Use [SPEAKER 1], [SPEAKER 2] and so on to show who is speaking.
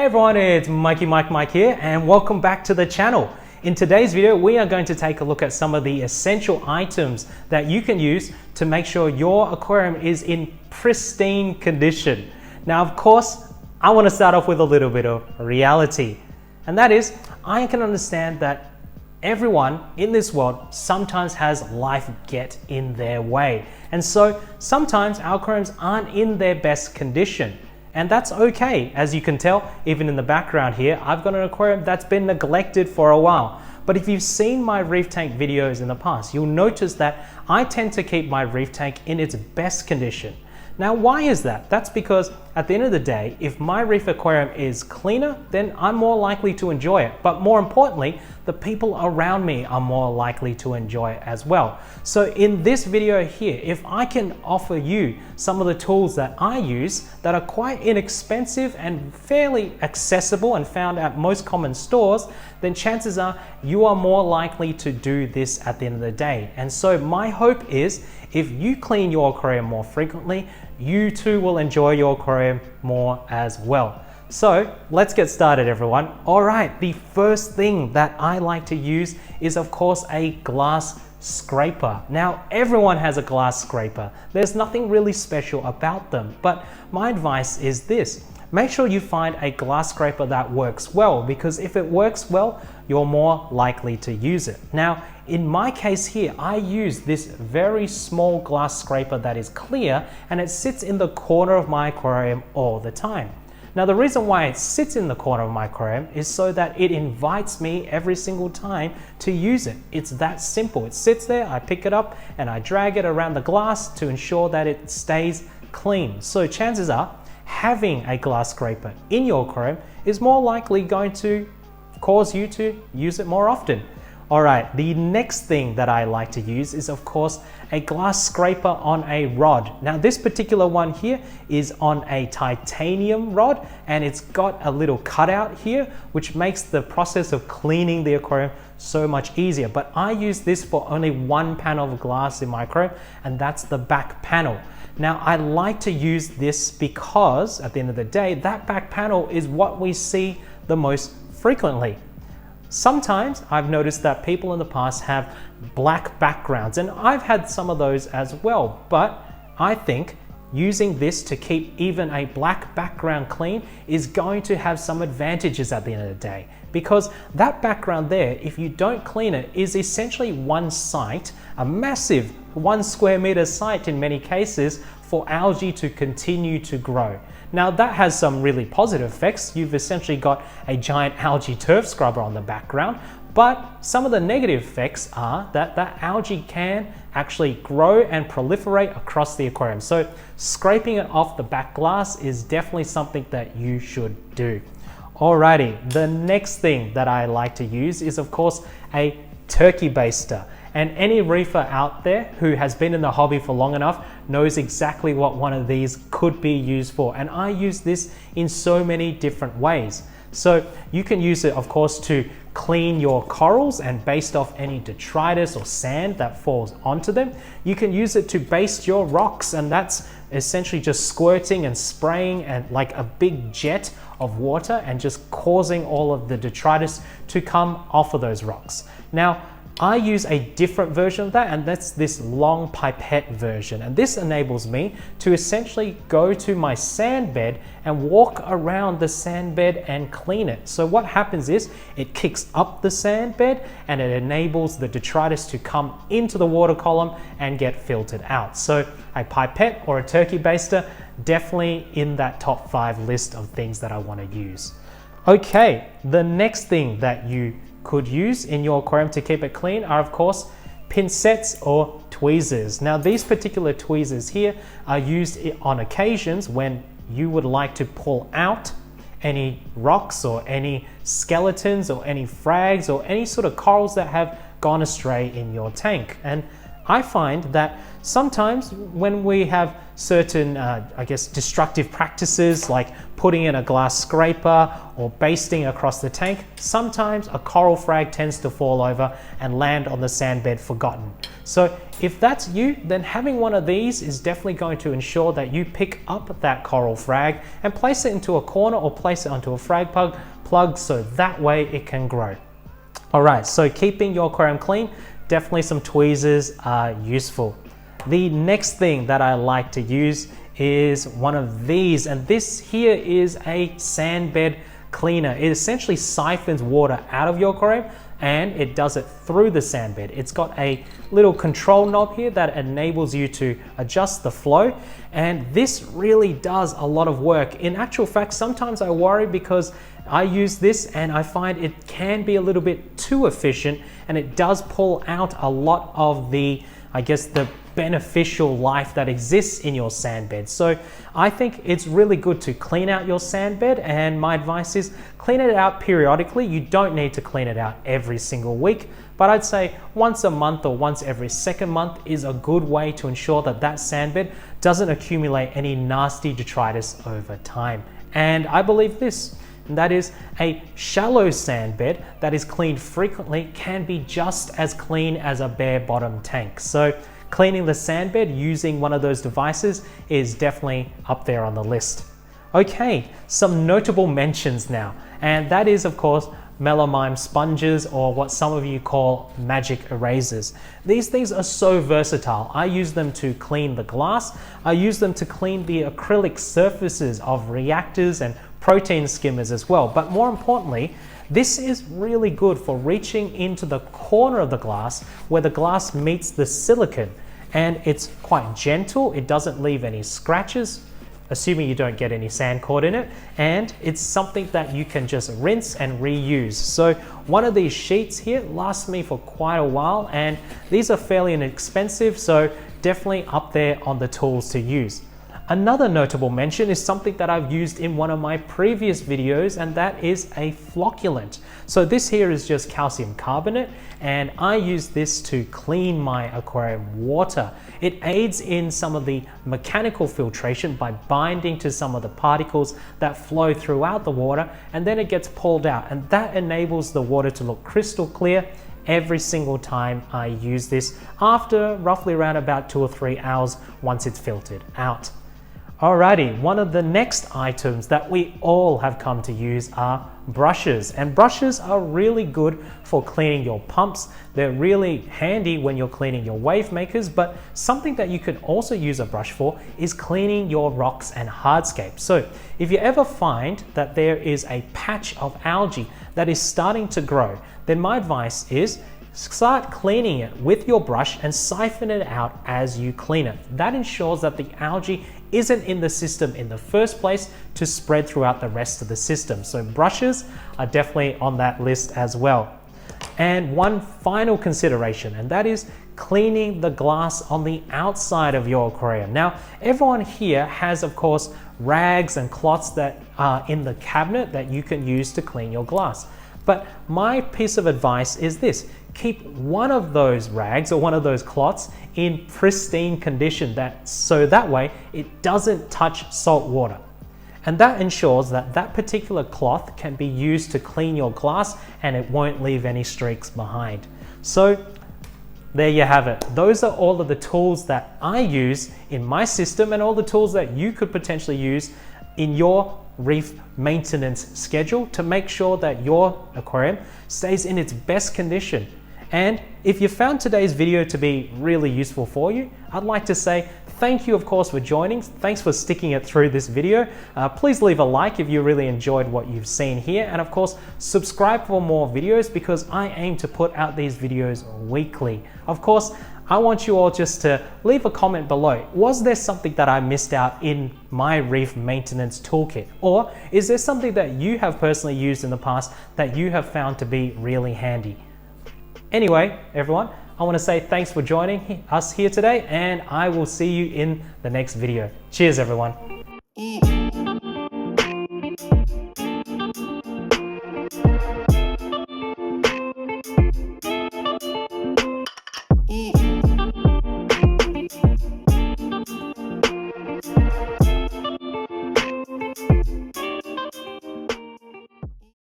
[SPEAKER 1] everyone, it's Mike here and welcome back to the channel. In today's video, we are going to take a look at some of the essential items that you can use to make sure your aquarium is in pristine condition. Now, of course, I want to start off with a little bit of reality. And that is, I can understand that everyone in this world sometimes has life get in their way. And so sometimes our aquariums aren't in their best condition. And that's okay. As you can tell, even in the background here, I've got an aquarium that's been neglected for a while. But if you've seen my reef tank videos in the past, you'll notice that I tend to keep my reef tank in its best condition. Now, why is that? That's because at the end of the day, if my reef aquarium is cleaner, then I'm more likely to enjoy it. But more importantly, the people around me are more likely to enjoy it as well. So in this video here, if I can offer you some of the tools that I use that are quite inexpensive and fairly accessible and found at most common stores, then chances are you are more likely to do this at the end of the day. And so my hope is if you clean your aquarium more frequently, you too will enjoy your aquarium more as well. So let's get started, everyone. All right, the first thing that I like to use is of course a glass scraper. Now, everyone has a glass scraper. There's nothing really special about them, but my advice is this. Make sure you find a glass scraper that works well, because if it works well, you're more likely to use it. Now, in my case here, I use this very small glass scraper that is clear, and it sits in the corner of my aquarium all the time. Now, the reason why it sits in the corner of my aquarium is so that it invites me every single time to use it. It's that simple. It sits there, I pick it up, and I drag it around the glass to ensure that it stays clean. So chances are, having a glass scraper in your aquarium is more likely going to cause you to use it more often. All right, the next thing that I like to use is of course a glass scraper on a rod. Now this particular one here is on a titanium rod, and it's got a little cutout here, which makes the process of cleaning the aquarium so much easier. But I use this for only one panel of glass in my aquarium, and that's the back panel. Now, I like to use this because at the end of the day, that back panel is what we see the most frequently. Sometimes I've noticed that people in the past have black backgrounds, and I've had some of those as well, but I think using this to keep even a black background clean is going to have some advantages at the end of the day, because that background there, if you don't clean it, is essentially one site, a massive 1 square meter site in many cases, for algae to continue to grow. Now that has some really positive effects. You've essentially got a giant algae turf scrubber on the background, but some of the negative effects are that that algae can actually grow and proliferate across the aquarium. So scraping it off the back glass is definitely something that you should do. Alrighty, the next thing that I like to use is of course a turkey baster. And any reefer out there who has been in the hobby for long enough knows exactly what one of these could be used for. And I use this in so many different ways. So you can use it, of course, to clean your corals and baste off any detritus or sand that falls onto them. You can use it to baste your rocks, and that's essentially just squirting and spraying and like a big jet of water and just causing all of the detritus to come off of those rocks. Now, I use a different version of that, and that's this long pipette version. And this enables me to essentially go to my sand bed and walk around the sand bed and clean it. So what happens is it kicks up the sand bed and it enables the detritus to come into the water column and get filtered out. So a pipette or a turkey baster, definitely in that top 5 list of things that I want to use. Okay, the next thing that you could use in your aquarium to keep it clean are of course pincettes or tweezers. Now these particular tweezers here are used on occasions when you would like to pull out any rocks or any skeletons or any frags or any sort of corals that have gone astray in your tank. And I find that sometimes when we have certain, I guess, destructive practices like putting in a glass scraper or basting across the tank, sometimes a coral frag tends to fall over and land on the sand bed forgotten. So if that's you, then having one of these is definitely going to ensure that you pick up that coral frag and place it into a corner or place it onto a frag plug so that way it can grow. All right, so keeping your aquarium clean, definitely some tweezers are useful. The next thing that I like to use is one of these, and this here is a sand bed cleaner. It essentially siphons water out of your aquarium and it does it through the sand bed. It's got a little control knob here that enables you to adjust the flow, and this really does a lot of work. In actual fact, sometimes I worry because I use this and I find it can be a little bit too efficient, and it does pull out a lot of the, I guess, the beneficial life that exists in your sand bed. So I think it's really good to clean out your sand bed, and my advice is clean it out periodically. You don't need to clean it out every single week, but I'd say once a month or once every second month is a good way to ensure that that sand bed doesn't accumulate any nasty detritus over time. And I believe this, and that is a shallow sand bed that is cleaned frequently can be just as clean as a bare bottom tank. So cleaning the sand bed using one of those devices is definitely up there on the list. Okay, some notable mentions now, and that is of course melamine sponges, or what some of you call magic erasers. These things are so versatile. I use them to clean the glass. I use them to clean the acrylic surfaces of reactors and protein skimmers as well. But more importantly, this is really good for reaching into the corner of the glass where the glass meets the silicone, and it's quite gentle. It doesn't leave any scratches, assuming you don't get any sand caught in it, and it's something that you can just rinse and reuse. So one of these sheets here lasts me for quite a while, and these are fairly inexpensive, so definitely up there on the tools to use. Another notable mention is something that I've used in one of my previous videos, and that is a flocculant. So this here is just calcium carbonate, and I use this to clean my aquarium water. It aids in some of the mechanical filtration by binding to some of the particles that flow throughout the water, and then it gets pulled out, and that enables the water to look crystal clear every single time I use this after roughly around about 2 or 3 hours once it's filtered out. Alrighty, one of the next items that we all have come to use are brushes, and brushes are really good for cleaning your pumps. They're really handy when you're cleaning your wave makers, but something that you could also use a brush for is cleaning your rocks and hardscapes. So if you ever find that there is a patch of algae that is starting to grow, then my advice is start cleaning it with your brush and siphon it out as you clean it. That ensures that the algae isn't in the system in the first place to spread throughout the rest of the system. So brushes are definitely on that list as well. And one final consideration, and that is cleaning the glass on the outside of your aquarium. Now, everyone here has, of course, rags and cloths that are in the cabinet that you can use to clean your glass. But my piece of advice is this: keep one of those rags or one of those cloths in pristine condition, so that way it doesn't touch salt water. And that ensures that that particular cloth can be used to clean your glass and it won't leave any streaks behind. So there you have it. Those are all of the tools that I use in my system, and all the tools that you could potentially use in your reef maintenance schedule to make sure that your aquarium stays in its best condition. And if you found today's video to be really useful for you, I'd like to say thank you, of course, for joining. Thanks for sticking it through this video. Please leave a like if you really enjoyed what you've seen here. And of course, subscribe for more videos because I aim to put out these videos weekly. Of course, I want you all just to leave a comment below. Was there something that I missed out in my reef maintenance toolkit? Or is there something that you have personally used in the past that you have found to be really handy? Anyway, everyone, I want to say thanks for joining us here today, and I will see you in the next video. Cheers, everyone.